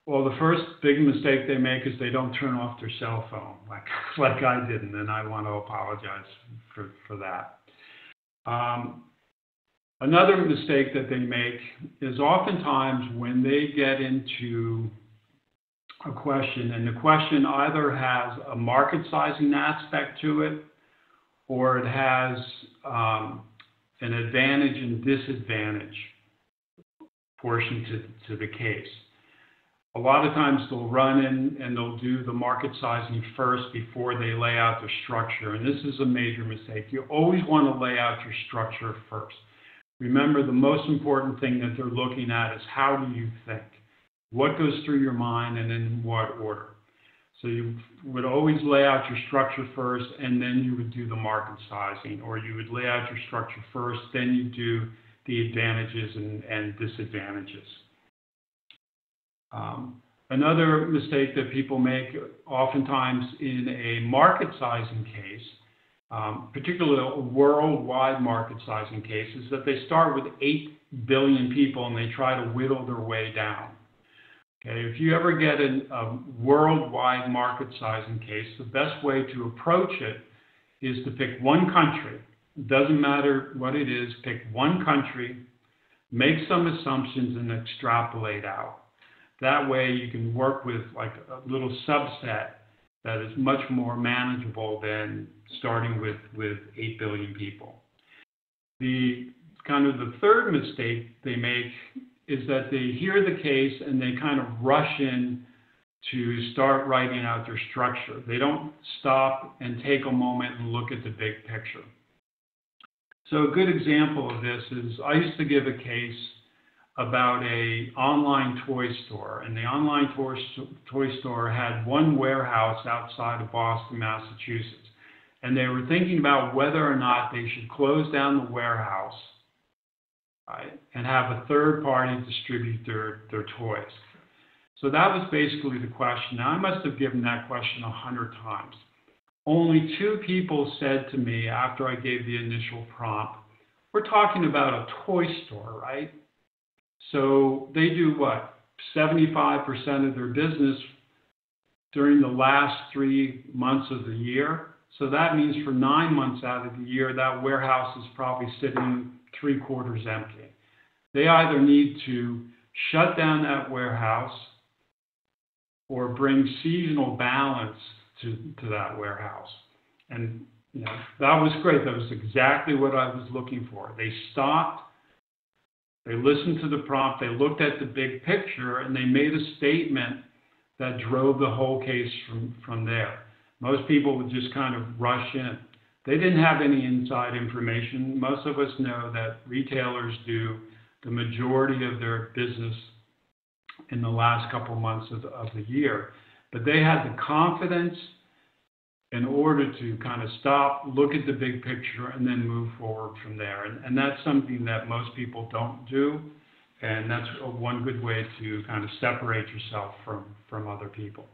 Well, the first big mistake they make is they don't turn off their cell phone, like I didn't, and I want to apologize for that. Another mistake that they make is oftentimes when they get into a question, and the question either has a market sizing aspect to it, or it has an advantage and disadvantage portion to the case. A lot of times they'll run in and they'll do the market sizing first before they lay out their structure, and this is a major mistake. You always want to lay out your structure first. Remember, the most important thing that they're looking at is how do you think? What goes through your mind and in what order? So you would always lay out your structure first, and then you would do the market sizing, or you would lay out your structure first, then you do the advantages and disadvantages. Another mistake that people make oftentimes in a market sizing case, particularly a worldwide market sizing case, is that they start with 8 billion people and they try to whittle their way down. Okay, if you ever get a worldwide market sizing case, the best way to approach it is to pick one country. It doesn't matter what it is, pick one country, make some assumptions, and extrapolate out. That way you can work with like a little subset that is much more manageable than starting with 8 billion people. The third mistake they make is that they hear the case and they kind of rush in to start writing out their structure. They don't stop and take a moment and look at the big picture. So a good example of this is I used to give a case about an online toy store, and the online toy store had one warehouse outside of Boston, Massachusetts, and they were thinking about whether or not they should close down the warehouse, right, and have a third party distribute their toys. So that was basically the question. Now, I must have given that question 100 times. Only 2 people said to me after I gave the initial prompt, we're talking about a toy store, right? So they do what? 75% of their business during the last 3 months of the year. So that means for 9 months out of the year, that warehouse is probably sitting 3/4 empty. They either need to shut down that warehouse or bring seasonal balance to that warehouse. And that was great. That was exactly what I was looking for. They stopped. They listened to the prompt, they looked at the big picture, and they made a statement that drove the whole case from there. Most people would just kind of rush in. They didn't have any inside information. Most of us know that retailers do the majority of their business in the last couple months of the year. But they had the confidence in order to kind of stop, look at the big picture, and then move forward from there. And that's something that most people don't do, and that's one good way to kind of separate yourself from other people.